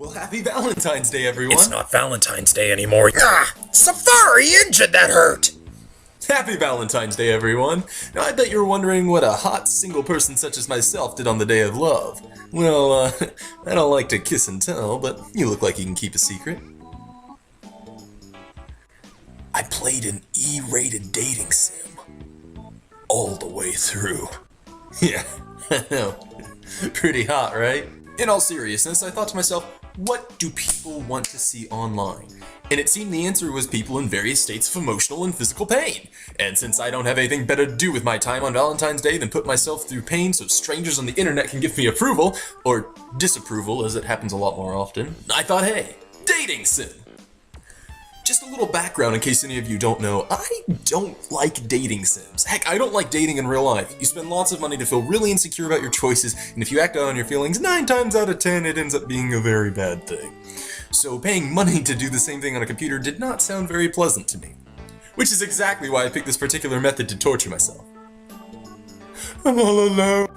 Well, happy Valentine's Day, everyone! It's not Valentine's Day anymore. Ah! Safari injured that hurt! Happy Valentine's Day, everyone! Now, I bet you're wondering what a hot single person such as myself did on the day of love. Well, I don't like to kiss and tell, but you look like you can keep a secret. I played an E-rated dating sim. All the way through. Yeah, I know. Pretty hot, right? In all seriousness, I thought to myself, what do people want to see online? And it seemed the answer was people in various states of emotional and physical pain. And since I don't have anything better to do with my time on Valentine's Day than put myself through pain so strangers on the internet can give me approval, or disapproval as it happens a lot more often, I thought, hey, dating sim. Just a little background in case any of you don't know, I don't like dating sims. Heck, I don't like dating in real life. You spend lots of money to feel really insecure about your choices, and if you act out on your feelings, 9 times out of 10 it ends up being a very bad thing. So paying money to do the same thing on a computer did not sound very pleasant to me. Which is exactly why I picked this particular method to torture myself. I'm all alone.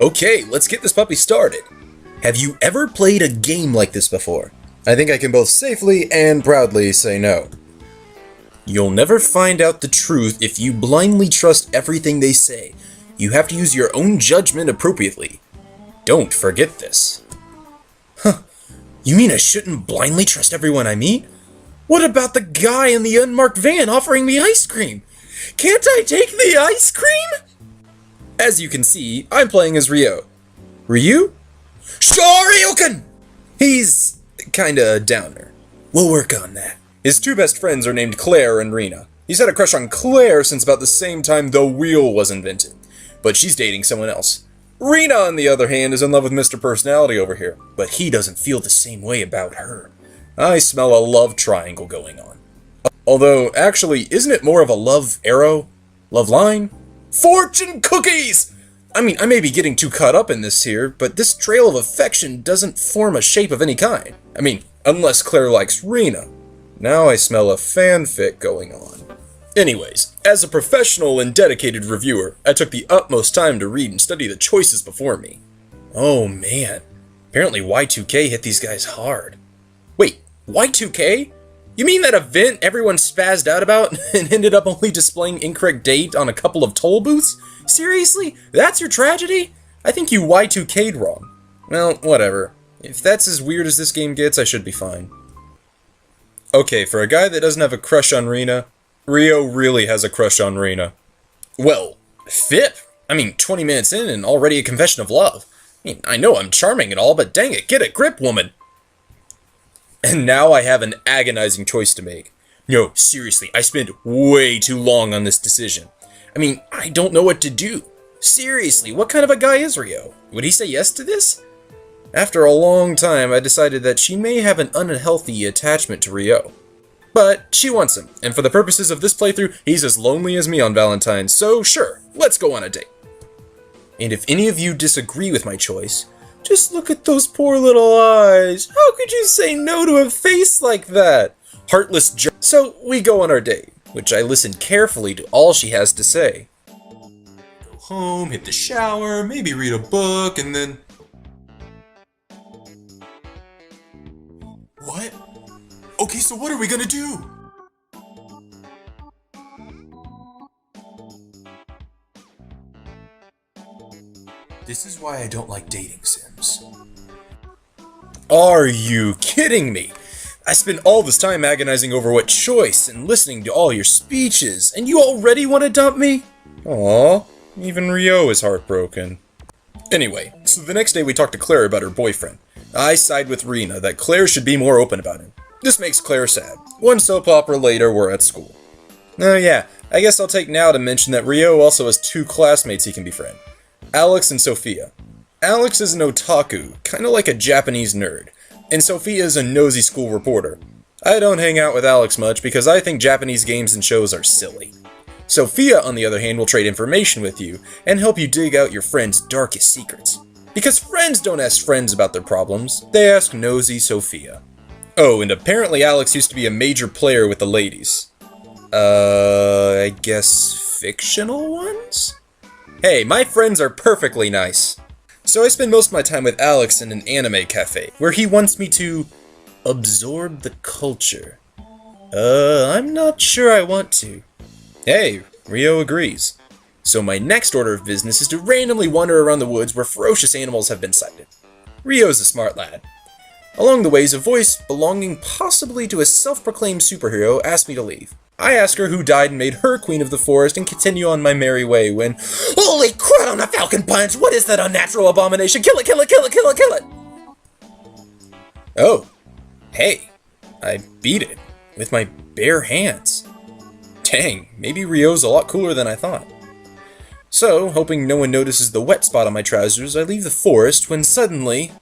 Okay, let's get this puppy started. Have you ever played a game like this before? I think I can both safely and proudly say no. You'll never find out the truth if you blindly trust everything they say. You have to use your own judgment appropriately. Don't forget this. Huh. You mean I shouldn't blindly trust everyone I meet? What about the guy in the unmarked van offering me ice cream? Can't I take the ice cream? As you can see, I'm playing as Ryo. Ryu? Shoryuken! He's kinda a downer. We'll work on that. His 2 best friends are named Claire and Rena. He's had a crush on Claire since about the same time the wheel was invented. But she's dating someone else. Rena, on the other hand, is in love with Mr. Personality over here, but he doesn't feel the same way about her. I smell a love triangle going on. Although, actually, isn't it more of a love arrow? Love line? Fortune cookies! I mean, I may be getting too caught up in this here, but this trail of affection doesn't form a shape of any kind. I mean, unless Claire likes Rena. Now I smell a fanfic going on. Anyways, as a professional and dedicated reviewer, I took the utmost time to read and study the choices before me. Oh man, apparently Y2K hit these guys hard. Wait, Y2K? You mean that event everyone spazzed out about and ended up only displaying incorrect date on a couple of toll booths? Seriously? That's your tragedy? I think you Y2K'd wrong. Well, whatever. If that's as weird as this game gets, I should be fine. Okay, for a guy that doesn't have a crush on Rena, Ryo really has a crush on Rena. Well, FIP. I mean, 20 minutes in and already a confession of love. I mean, I know I'm charming and all, but dang it, get a grip, woman! And now I have an agonizing choice to make. No, seriously, I spent way too long on this decision. I mean, I don't know what to do. Seriously, what kind of a guy is Ryo? Would he say yes to this? After a long time, I decided that she may have an unhealthy attachment to Ryo. But she wants him, and for the purposes of this playthrough, he's as lonely as me on Valentine's, so sure, let's go on a date. And if any of you disagree with my choice, just look at those poor little eyes. How could you say no to a face like that? Heartless jerk. So we go on our date, which I listen carefully to all she has to say. Go home, hit the shower, maybe read a book, and then... What? Okay, so what are we gonna do? This is why I don't like dating sims. Are you kidding me? I spent all this time agonizing over what choice and listening to all your speeches, and you already want to dump me? Aw, even Ryo is heartbroken. Anyway, so the next day we talked to Claire about her boyfriend. I side with Rena that Claire should be more open about him. This makes Claire sad. One soap opera later, we're at school. Oh yeah, I guess I'll take now to mention that Ryo also has 2 classmates he can befriend. Alex and Sophia. Alex is an otaku, kinda like a Japanese nerd, and Sophia is a nosy school reporter. I don't hang out with Alex much because I think Japanese games and shows are silly. Sophia, on the other hand, will trade information with you and help you dig out your friend's darkest secrets. Because friends don't ask friends about their problems, they ask nosy Sophia. Oh, and apparently Alex used to be a major player with the ladies. I guess fictional ones? Hey, my friends are perfectly nice. So I spend most of my time with Alex in an anime cafe, where he wants me to absorb the culture. I'm not sure I want to. Hey, Rio agrees. So my next order of business is to randomly wander around the woods where ferocious animals have been sighted. Rio's a smart lad. Along the ways, a voice belonging possibly to a self-proclaimed superhero asked me to leave. I ask her who died and made her queen of the forest and continue on my merry way when, holy crud on a falcon punch! What is that unnatural abomination? Kill it, kill it, kill it, kill it, kill it! Oh, hey, I beat it with my bare hands. Dang, maybe Rio's a lot cooler than I thought. So, hoping no one notices the wet spot on my trousers, I leave the forest when suddenly...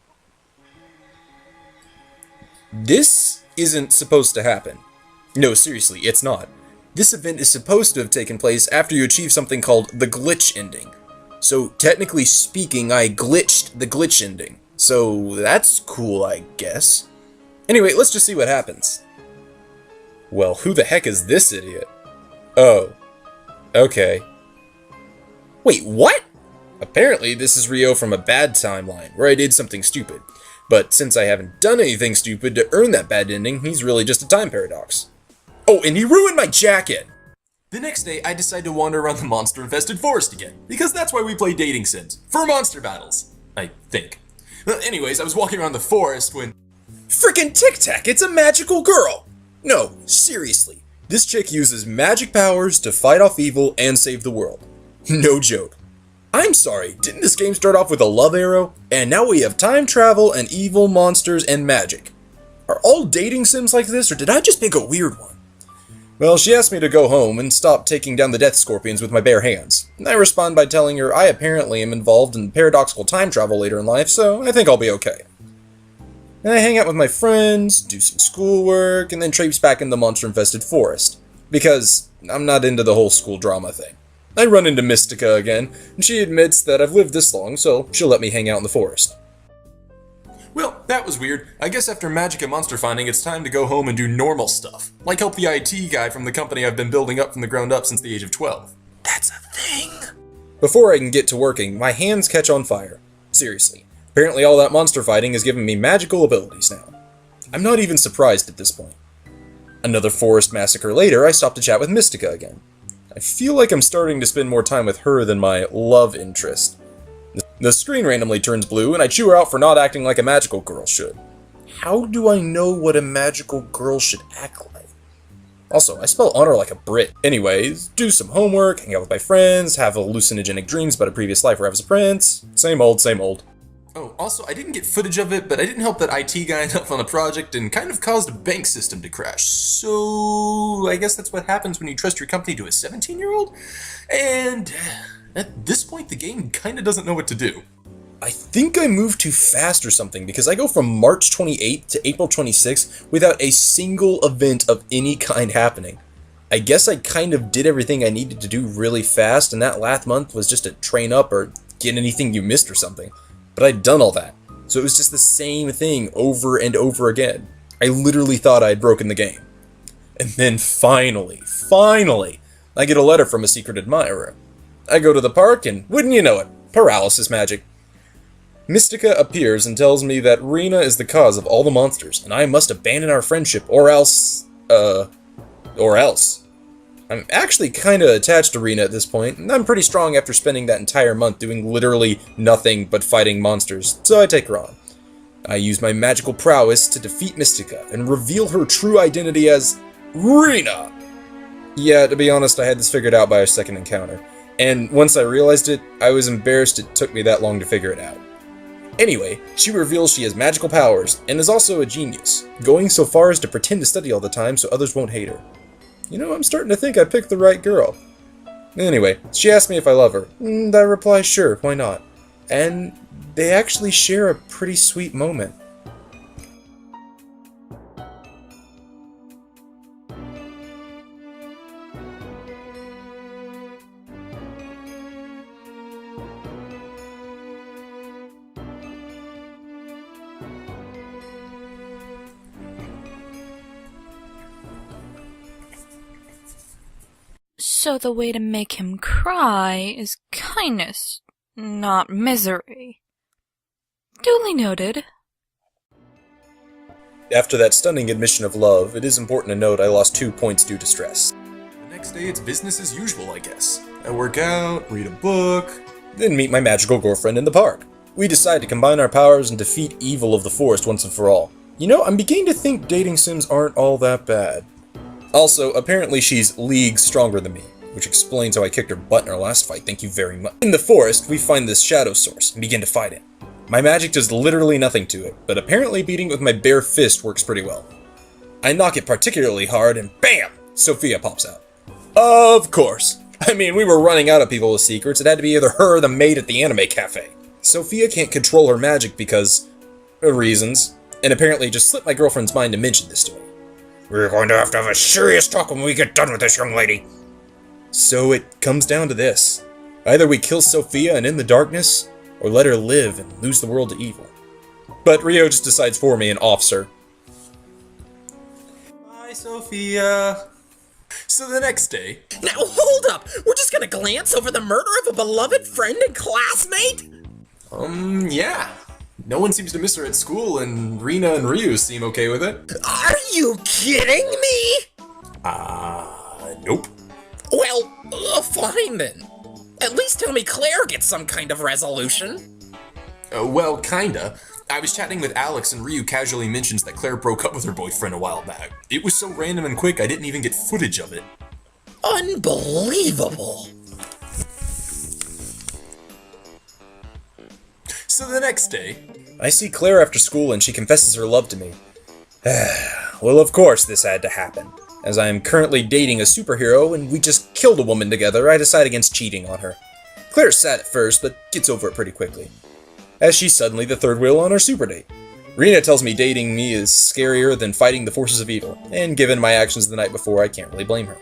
This isn't supposed to happen. No, seriously, it's not. This event is supposed to have taken place after you achieve something called the glitch ending. So, technically speaking, I glitched the glitch ending. So, that's cool, I guess. Anyway, let's just see what happens. Well, who the heck is this idiot? Oh. Okay. Wait, what? Apparently, this is Rio from a bad timeline, where I did something stupid. But since I haven't done anything stupid to earn that bad ending, he's really just a time paradox. Oh, and he ruined my jacket! The next day, I decide to wander around the monster-infested forest again, because that's why we play dating sims. For monster battles. I think. Anyways, I was walking around the forest when... Frickin' Tic Tac, it's a magical girl! No, seriously. This chick uses magic powers to fight off evil and save the world. No joke. I'm sorry, didn't this game start off with a love arrow? And now we have time travel and evil monsters and magic. Are all dating sims like this, or did I just pick a weird one? Well, she asked me to go home and stop taking down the death scorpions with my bare hands. I respond by telling her I apparently am involved in paradoxical time travel later in life, so I think I'll be okay. And I hang out with my friends, do some schoolwork, and then traipse back in the monster-infested forest. Because I'm not into the whole school drama thing. I run into Mystica again, and she admits that I've lived this long, so she'll let me hang out in the forest. Well, that was weird. I guess after magic and monster finding, it's time to go home and do normal stuff. Like help the IT guy from the company I've been building up from the ground up since the age of 12. That's a thing. Before I can get to working, my hands catch on fire. Seriously. Apparently all that monster fighting has given me magical abilities now. I'm not even surprised at this point. Another forest massacre later, I stop to chat with Mystica again. I feel like I'm starting to spend more time with her than my love interest. The screen randomly turns blue, and I chew her out for not acting like a magical girl should. How do I know what a magical girl should act like? Also, I spell honor like a Brit. Anyways, do some homework, hang out with my friends, have hallucinogenic dreams about a previous life where I was a prince. Same old, same old. Oh, also, I didn't get footage of it, but I didn't help that IT guy enough on the project and kind of caused a bank system to crash. So, I guess that's what happens when you trust your company to a 17-year-old? And at this point, the game kind of doesn't know what to do. I think I moved too fast or something, because I go from March 28th to April 26th without a single event of any kind happening. I guess I kind of did everything I needed to do really fast, and that last month was just to train up or get anything you missed or something. But I'd done all that, so it was just the same thing over and over again. I literally thought I had broken the game. And then finally, I get a letter from a secret admirer. I go to the park, and wouldn't you know it, paralysis magic. Mystica appears and tells me that Rena is the cause of all the monsters, and I must abandon our friendship, or else. I'm actually kinda attached to Rena at this point, and I'm pretty strong after spending that entire month doing literally nothing but fighting monsters, so I take her on. I use my magical prowess to defeat Mystica and reveal her true identity as Rena! Yeah, to be honest, I had this figured out by our second encounter, and once I realized it, I was embarrassed it took me that long to figure it out. Anyway, she reveals she has magical powers, and is also a genius, going so far as to pretend to study all the time so others won't hate her. You know, I'm starting to think I picked the right girl. Anyway, she asked me if I love her, and I reply sure, why not? And they actually share a pretty sweet moment. So the way to make him cry is kindness, not misery. Duly noted. After that stunning admission of love, it is important to note I lost 2 points due to stress. The next day, it's business as usual, I guess. I work out, read a book, Then meet my magical girlfriend in the park. We decide to combine our powers and defeat evil of the forest once and for all. You know, I'm beginning to think dating sims aren't all that bad. Also, apparently she's leagues stronger than me, which explains how I kicked her butt in our last fight, thank you very much. In the forest, we find this shadow source and begin to fight it. My magic does literally nothing to it, but apparently beating it with my bare fist works pretty well. I knock it particularly hard and BAM! Sophia pops out. Of course. I mean, we were running out of people with secrets. It had to be either her or the maid at the anime cafe. Sophia can't control her magic because of reasons, and apparently just slipped my girlfriend's mind to mention this to me. We're going to have a serious talk when we get done with this, young lady. So it comes down to this. Either we kill Sophia and end the darkness, or let her live and lose the world to evil. But Rio just decides for me and offs her. Bye, Sophia. So the next day... Now hold up! We're just gonna glance over the murder of a beloved friend and classmate? Yeah. No one seems to miss her at school, and Rina and Ryu seem okay with it. Are you kidding me? Nope. Well, fine then. At least tell me Claire gets some kind of resolution. Well, kinda. I was chatting with Alex and Ryu casually mentions that Claire broke up with her boyfriend a while back. It was so random and quick I didn't even get footage of it. Unbelievable. So the next day... I see Claire after school and she confesses her love to me. Well, of course this had to happen. As I am currently dating a superhero and we just killed a woman together, I decide against cheating on her. Claire's sad at first, but gets over it pretty quickly, as she's suddenly the third wheel on our super date. Rina tells me dating me is scarier than fighting the forces of evil, and given my actions the night before, I can't really blame her.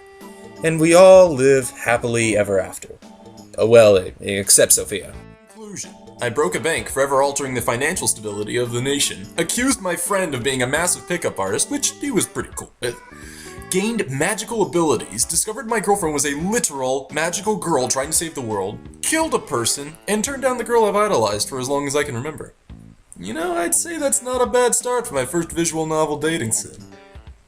And we all live happily ever after. Well, except Sophia. Conclusion. I broke a bank, forever altering the financial stability of the nation. Accused my friend of being a massive pickup artist, which he was pretty cool with. Gained magical abilities, discovered my girlfriend was a literal magical girl trying to save the world, killed a person, and turned down the girl I've idolized for as long as I can remember. You know, I'd say that's not a bad start for my first visual novel dating sim.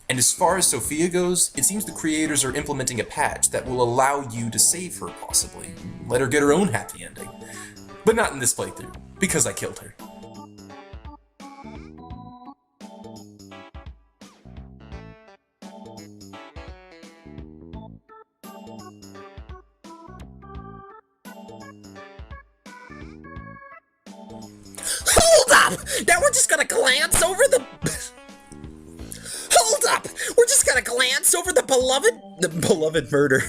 And as far as Sophia goes, it seems the creators are implementing a patch that will allow you to save her, possibly. Let her get her own happy ending. But not in this playthrough, because I killed her. Hold up! Now we're just gonna glance over the... Hold up! We're just gonna glance over the beloved... The beloved murder.